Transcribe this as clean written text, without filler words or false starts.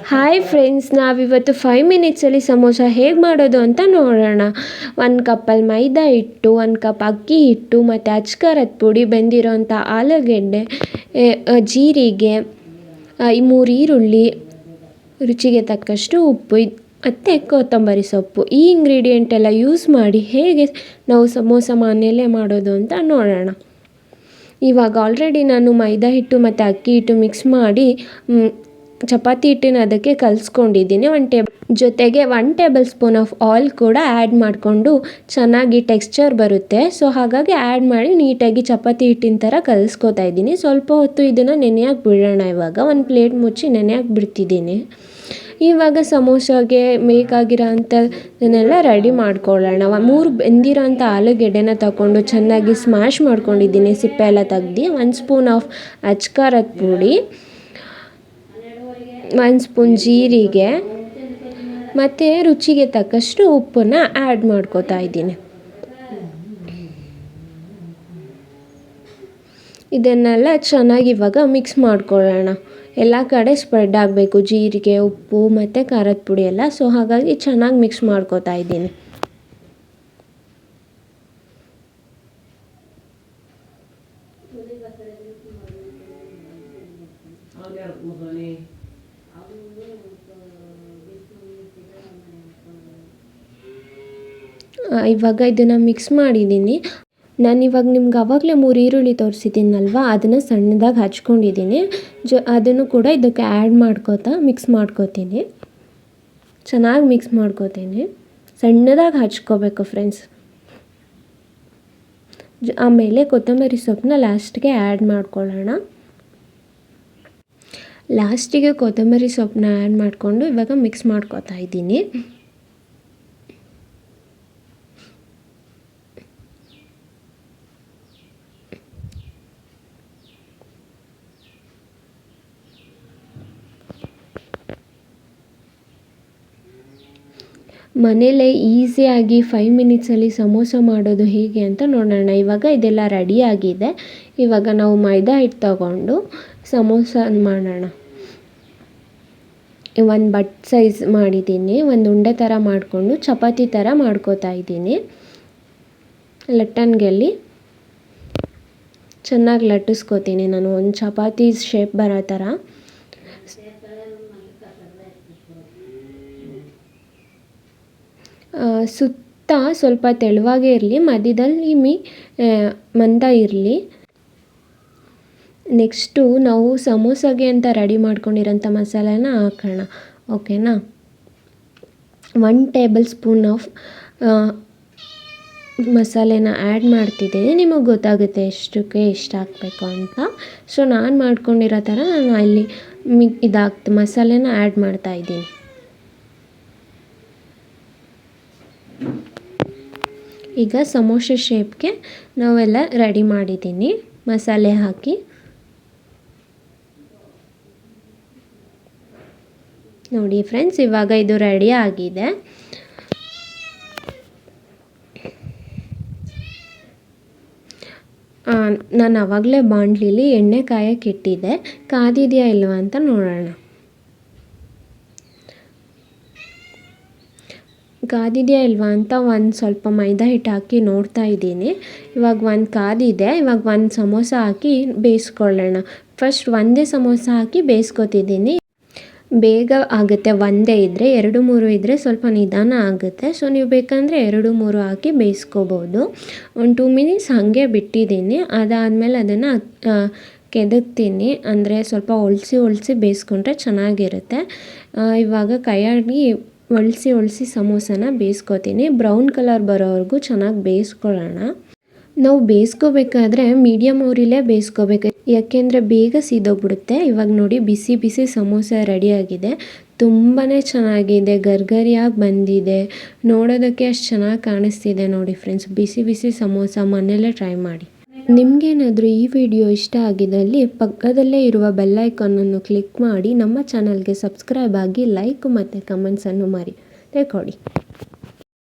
Hi friends, ನಾವಿವತ್ತು 5 ಮಿನಿಟ್ಸಲ್ಲಿ ಸಮೋಸ ಹೇಗೆ ಮಾಡೋದು ಅಂತ ನೋಡೋಣ. 1 ಕಪ್ಪಲ್ಲಿ ಮೈದಾ ಹಿಟ್ಟು, 1 ಕಪ್ ಅಕ್ಕಿ ಹಿಟ್ಟು ಮತ್ತು ಅಚ್ಕಾರದ ಪುಡಿ, ಬೆಂದಿರೋಂಥ ಆಲೂಗೆಡ್ಡೆ, ಜೀರಿಗೆ, 3 ಈರುಳ್ಳಿ, ರುಚಿಗೆ ತಕ್ಕಷ್ಟು ಉಪ್ಪು ಮತ್ತು ಕೊತ್ತಂಬರಿ ಸೊಪ್ಪು. ಈ ಇಂಗ್ರೀಡಿಯೆಂಟ್ ಎಲ್ಲ ಯೂಸ್ ಮಾಡಿ ಹೇಗೆ ನಾವು ಸಮೋಸ ಮನೆಯಲ್ಲೇ ಮಾಡೋದು ಅಂತ ನೋಡೋಣ. ಇವಾಗ ಆಲ್ರೆಡಿ ನಾನು ಮೈದಾ ಹಿಟ್ಟು ಮತ್ತು ಅಕ್ಕಿ ಹಿಟ್ಟು ಮಿಕ್ಸ್ ಮಾಡಿ ಚಪಾತಿ ಹಿಟ್ಟಿನ ಅದಕ್ಕೆ ಕಲಿಸ್ಕೊಂಡಿದ್ದೀನಿ. ಜೊತೆಗೆ 1 ಟೇಬಲ್ ಸ್ಪೂನ್ ಆಫ್ ಆಯಿಲ್ ಕೂಡ ಆ್ಯಡ್ ಮಾಡಿಕೊಂಡು ಚೆನ್ನಾಗಿ ಟೆಕ್ಸ್ಚರ್ ಬರುತ್ತೆ. ಸೊ ಹಾಗಾಗಿ ಆ್ಯಡ್ ಮಾಡಿ ನೀಟಾಗಿ ಚಪಾತಿ ಹಿಟ್ಟಿನ ಥರ ಕಲಿಸ್ಕೊತಾ ಇದ್ದೀನಿ. ಸ್ವಲ್ಪ ಹೊತ್ತು ಇದನ್ನು ನೆನೆಯಕ್ಕೆ ಬಿಡೋಣ. ಇವಾಗ ಒಂದು ಪ್ಲೇಟ್ ಮುಚ್ಚಿ ನೆನೆಯಕ್ಕೆ ಬಿಡ್ತಿದ್ದೀನಿ. ಇವಾಗ ಸಮೋಸಾಗೆ ಬೇಕಾಗಿರೋ ಅಂಥದನ್ನೆಲ್ಲ ರೆಡಿ ಮಾಡ್ಕೊಳ್ಳೋಣ. 3 ಬೆಂದಿರೋ ಅಂಥ ಆಲೂಗೆಡ್ಡೆನ ತಗೊಂಡು ಚೆನ್ನಾಗಿ ಸ್ಮ್ಯಾಶ್ ಮಾಡ್ಕೊಂಡಿದ್ದೀನಿ, ಸಿಪ್ಪೆ ಎಲ್ಲ ತೆಗ್ದು. 1 ಸ್ಪೂನ್ ಆಫ್ ಅಚ್ಕಾರದ ಪುಡಿ, 1 ಸ್ಪೂನ್ ಜೀರಿಗೆ ಮತ್ತು ರುಚಿಗೆ ತಕ್ಕಷ್ಟು ಉಪ್ಪನ್ನು ಆ್ಯಡ್ ಮಾಡ್ಕೋತಾ ಇದ್ದೀನಿ. ಇದನ್ನೆಲ್ಲ ಚೆನ್ನಾಗಿ ಇವಾಗ ಮಿಕ್ಸ್ ಮಾಡ್ಕೊಳ್ಳೋಣ. ಎಲ್ಲ ಕಡೆ ಸ್ಪ್ರೆಡ್ ಆಗಬೇಕು ಜೀರಿಗೆ, ಉಪ್ಪು ಮತ್ತು ಖಾರದ ಪುಡಿ ಎಲ್ಲ. ಸೊ ಹಾಗಾಗಿ ಚೆನ್ನಾಗಿ ಮಿಕ್ಸ್ ಮಾಡ್ಕೋತಾ ಇದ್ದೀನಿ. ಇವಾಗ ಇದನ್ನು ಮಿಕ್ಸ್ ಮಾಡಿದ್ದೀನಿ. ನಾನಿವಾಗ ನಿಮ್ಗೆ ಆವಾಗಲೇ 3 ಈರುಳ್ಳಿ ತೋರಿಸಿದ್ದೀನಲ್ವ, ಅದನ್ನು ಸಣ್ಣದಾಗಿ ಹಚ್ಕೊಂಡಿದ್ದೀನಿ. ಅದನ್ನು ಕೂಡ ಇದಕ್ಕೆ ಆ್ಯಡ್ ಮಾಡ್ಕೋತಾ ಮಿಕ್ಸ್ ಮಾಡ್ಕೋತೀನಿ. ಚೆನ್ನಾಗಿ ಮಿಕ್ಸ್ ಮಾಡ್ಕೋತೀನಿ. ಸಣ್ಣದಾಗಿ ಹಚ್ಕೋಬೇಕು ಫ್ರೆಂಡ್ಸ್. ಆಮೇಲೆ ಕೊತ್ತಂಬರಿ ಸೊಪ್ಪನ್ನ ಲಾಸ್ಟ್ಗೆ ಆ್ಯಡ್ ಮಾಡ್ಕೊಳ್ಳೋಣ. ಲಾಸ್ಟಿಗೆ ಕೊತ್ತಂಬರಿ ಸೊಪ್ಪನ್ನ ಆ್ಯಡ್ ಮಾಡಿಕೊಂಡು ಇವಾಗ ಮಿಕ್ಸ್ ಮಾಡ್ಕೋತಾ ಇದ್ದೀನಿ. ಮನೇಲೇ ಈಸಿಯಾಗಿ 5 ಮಿನಿಟ್ಸಲ್ಲಿ ಸಮೋಸ ಮಾಡೋದು ಹೇಗೆ ಅಂತ ನೋಡೋಣ. ಇವಾಗ ಇದೆಲ್ಲ ರೆಡಿಯಾಗಿದೆ. ಇವಾಗ ನಾವು ಮೈದಾ ಹಿಟ್ಟು ತಗೊಂಡು ಸಮೋಸ ಮಾಡೋಣ. 1 ಬಟ್ ಸೈಜ್ ಮಾಡಿದ್ದೀನಿ. ಒಂದು ಉಂಡೆ ಥರ ಮಾಡಿಕೊಂಡು ಚಪಾತಿ ಥರ ಮಾಡ್ಕೋತಾ ಇದ್ದೀನಿ. ಲಟ್ಟಣಿಗೆಯಲ್ಲಿ ಚೆನ್ನಾಗಿ ಲಟ್ಟಿಸ್ಕೋತೀನಿ ನಾನು, ಒಂದು ಚಪಾತಿ ಶೇಪ್ ಬರೋ ಥರ. ಸುತ್ತ ಸ್ವಲ್ಪ ತೆಳುವಾಗೇ ಇರಲಿ, ಮಧ್ಯದಲ್ಲಿ ಮಂದ ಇರಲಿ. ನೆಕ್ಸ್ಟು ನಾವು ಸಮೋಸಾಗೆ ಅಂತ ರೆಡಿ ಮಾಡ್ಕೊಂಡಿರೋಂಥ ಮಸಾಲೆನ ಹಾಕೋಣ. ಓಕೆನಾ. 1 ಟೇಬಲ್ ಸ್ಪೂನ್ ಆಫ್ ಮಸಾಲೆನ ಆ್ಯಡ್ ಮಾಡ್ತಿದ್ದೀನಿ. ನಿಮಗೆ ಗೊತ್ತಾಗುತ್ತೆ ಎಷ್ಟಕ್ಕೆ ಎಷ್ಟು ಹಾಕಬೇಕು ಅಂತ. ಸೊ ನಾನು ಮಾಡ್ಕೊಂಡಿರೋ ಥರ ನಾನು ಅಲ್ಲಿ ಮಸಾಲೆನ ಆ್ಯಡ್ ಮಾಡ್ತಾಯಿದ್ದೀನಿ. ಈಗ ಸಮೋಸ ಶೇಪ್ಗೆ ನಾವೆಲ್ಲ ರೆಡಿ ಮಾಡಿದ್ದೀನಿ ಮಸಾಲೆ ಹಾಕಿ. ನೋಡಿ ಫ್ರೆಂಡ್ಸ್, ಇವಾಗ ಇದು ರೆಡಿ ಆಗಿದೆ. ನಾನು ಆವಾಗಲೇ ಬಾಣಲಿಲಿ ಎಣ್ಣೆ ಕಾಯಕ್ಕೆ ಇಟ್ಟಿದ್ದೆ. ಕಾದಿದೆಯಾ ಇಲ್ವಾ ಅಂತ ನೋಡೋಣ. ಕಾದಿದೆಯಾ ಇಲ್ವಾ ಅಂತ ಒಂದು ಸ್ವಲ್ಪ ಮೈದಾ ಹಿಟ್ಟು ಹಾಕಿ ನೋಡ್ತಾ ಇದ್ದೀನಿ. ಇವಾಗ 1 ಕಾದಿದೆ. ಇವಾಗ 1 ಸಮೋಸ ಹಾಕಿ ಬೇಯಿಸ್ಕೊಳ್ಳೋಣ. ಫಸ್ಟ್ ಒಂದೇ ಸಮೋಸ ಹಾಕಿ ಬೇಯಿಸ್ಕೊತಿದ್ದೀನಿ. ಬೇಗ ಆಗುತ್ತೆ ಒಂದೇ ಇದ್ದರೆ. 2-3 ಇದ್ದರೆ ಸ್ವಲ್ಪ ನಿಧಾನ ಆಗುತ್ತೆ. ಸೊ ನೀವು ಬೇಕಂದರೆ 2-3 ಹಾಕಿ ಬೇಯಿಸ್ಕೋಬೋದು. ಒಂದು 2 ಮಿನಿಟ್ಸ್ ಹಾಗೆ ಬಿಟ್ಟಿದ್ದೀನಿ. ಅದಾದಮೇಲೆ ಅದನ್ನು ಕೆದಕ್ತೀನಿ. ಅಂದರೆ ಸ್ವಲ್ಪ ಹೊಳ್ಸಿ ಬೇಯಿಸ್ಕೊಂಡ್ರೆ ಚೆನ್ನಾಗಿರುತ್ತೆ. ಇವಾಗ ಕೈಯಾಡಿ ಹೊಳ್ಸಿ ಸಮೋಸನ ಬೇಯಿಸ್ಕೊತೀನಿ. ಬ್ರೌನ್ ಕಲರ್ ಬರೋವರೆಗೂ ಚೆನ್ನಾಗಿ ಬೇಯಿಸ್ಕೊಳ್ಳೋಣ. ನಾವು ಬೇಯಿಸ್ಕೋಬೇಕಾದ್ರೆ ಮೀಡಿಯಮ್ ಉರಿಲೇ ಬೇಯಿಸ್ಕೋಬೇಕು, ಯಾಕೆಂದರೆ ಬೇಗ ಸೀದೋಗ್ಬಿಡುತ್ತೆ. ಇವಾಗ ನೋಡಿ ಬಿಸಿ ಸಮೋಸ ರೆಡಿಯಾಗಿದೆ. ತುಂಬಾ ಚೆನ್ನಾಗಿದೆ, ಗರಿಯಾಗಿ ಬಂದಿದೆ. ನೋಡೋದಕ್ಕೆ ಅಷ್ಟು ಚೆನ್ನಾಗಿ ಕಾಣಿಸ್ತಿದೆ ನೋಡಿ ಫ್ರೆಂಡ್ಸ್. ಬಿಸಿ ಸಮೋಸ ಮನೆಯಲ್ಲೇ ಟ್ರೈ ಮಾಡಿ. ನಿಮಗೇನಾದರೂ ಈ ವಿಡಿಯೋ ಇಷ್ಟ ಆಗಿದ್ದಲ್ಲಿ ಪಕ್ಕದಲ್ಲೇ ಇರುವ ಬೆಲ್ ಐಕಾನನ್ನು ಕ್ಲಿಕ್ ಮಾಡಿ ನಮ್ಮ ಚಾನಲ್ಗೆ ಸಬ್ಸ್ಕ್ರೈಬ್ ಆಗಿ, ಲೈಕ್ ಮತ್ತು ಕಮೆಂಟ್ಸನ್ನು ಮಾಡಿ ತೆಕ್ಕೊಳ್ಳಿ.